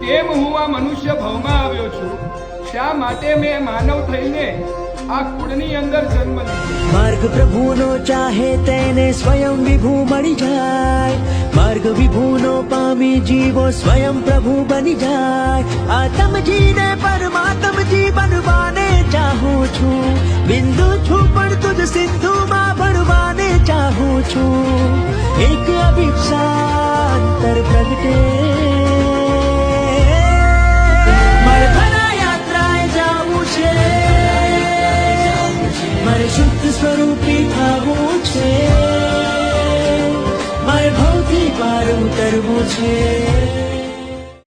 કેમ હું આ મનુષ્ય ભાવમાં આવ્યો છું, શા માટે મેં માનવ થઈને આ કુળની અંદર જન્મ લીધો। માર્ગ પ્રભુનો ચાહે તેને સ્વયં વિભુ મળી જાય, માર્ગ વિભુનો પામી જીવો સ્વયં પ્રભુ બની જાય। આત્મજીને પરમાત્મજી બનવાને ચાહું છું, બિંદુ છું પણ તુજ સિંધુમાં ભળવાને ચાહું છું। એક અભિપ્સા અંતર પ્રગટે, મારે ઘણા યાત્રાએ જાવું છે, મારે શુદ્ધ સ્વરૂપી થવું છે, મારે ભૌતિક પાર ઉતરવું છે।